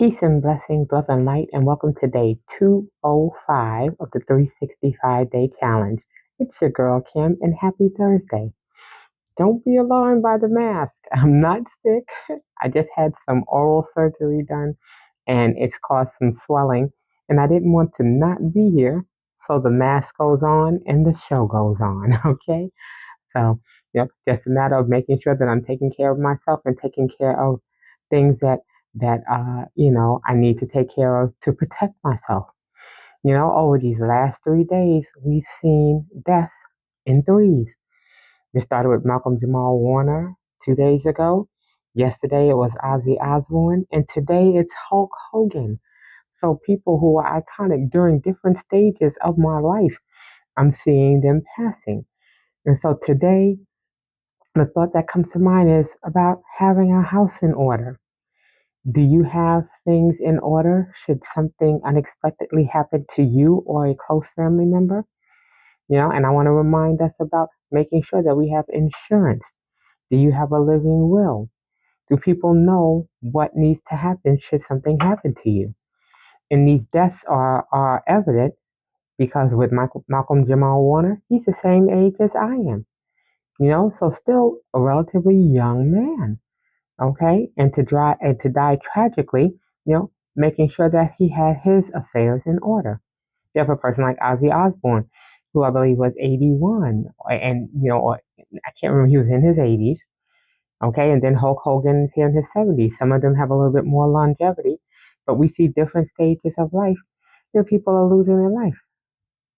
Peace and blessings, love and light, and welcome to day 205 of the 365-day challenge. It's your girl Kim, and happy Thursday. Don't be alarmed by the mask. I'm not sick. I just had some oral surgery done, and it's caused some swelling, and I didn't want to not be here, so the mask goes on and the show goes on, okay? So, yep, just a matter of making sure that I'm taking care of myself and taking care of things that I need to take care of to protect myself. Over these last 3 days, we've seen death in threes. It started with Malcolm Jamal Warner 2 days ago. Yesterday it was Ozzy Osbourne, and today it's Hulk Hogan. So people who were iconic during different stages of my life, I'm seeing them passing. And so today the thought that comes to mind is about having a house in order. Do you have things in order should something unexpectedly happen to you or a close family member? And I want to remind us about making sure that we have insurance. Do you have a living will? Do people know what needs to happen should something happen to you? And these deaths are evident because with Malcolm Jamal Warner, he's the same age as I am. So still a relatively young man, okay? And to die tragically, making sure that he had his affairs in order. You have a person like Ozzy Osbourne, who I believe was 81, or I can't remember, he was in his 80s, okay? And then Hulk Hogan is here in his 70s. Some of them have a little bit more longevity, but we see different stages of life. People are losing their life.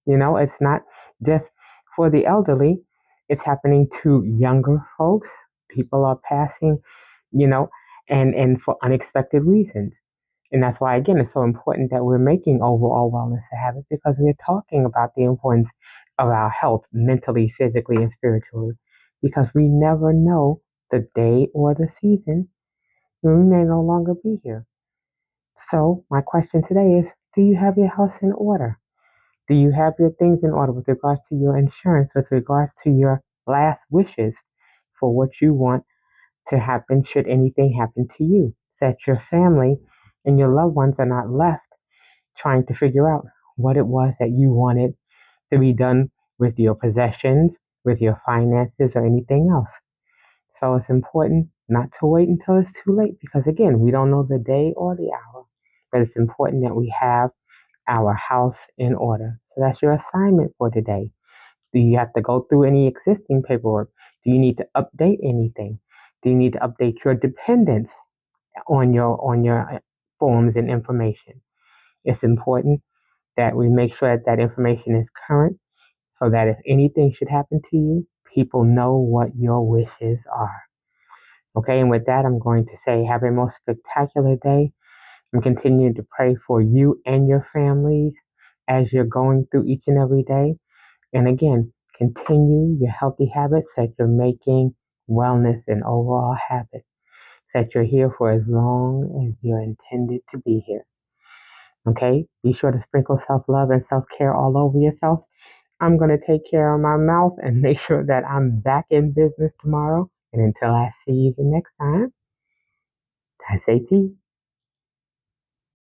It's not just for the elderly, it's happening to younger folks. People are passing, you know, and for unexpected reasons. And that's why, again, it's so important that we're making overall wellness a habit because we're talking about the importance of our health mentally, physically, and spiritually. Because we never know the day or the season when we may no longer be here. So, my question today is, do you have your house in order? Do you have your things in order with regards to your insurance, with regards to your last wishes for what you want to happen should anything happen to you? So that your family and your loved ones are not left trying to figure out what it was that you wanted to be done with your possessions, with your finances, or anything else. So it's important not to wait until it's too late because, again, we don't know the day or the hour, but it's important that we have our house in order. So that's your assignment for today. Do you have to go through any existing paperwork? Do you need to update anything? Do you need to update your dependents on your forms and information? It's important that we make sure that that information is current so that if anything should happen to you, people know what your wishes are. Okay, and with that, I'm going to say have a most spectacular day. I'm continuing to pray for you and your families as you're going through each and every day. And again, continue your healthy habits that you're making wellness an overall habit, that you're here for as long as you're intended to be here. Okay? Be sure to sprinkle self love and self care all over yourself. I'm going to take care of my mouth and make sure that I'm back in business tomorrow. And until I see you the next time, I say peace.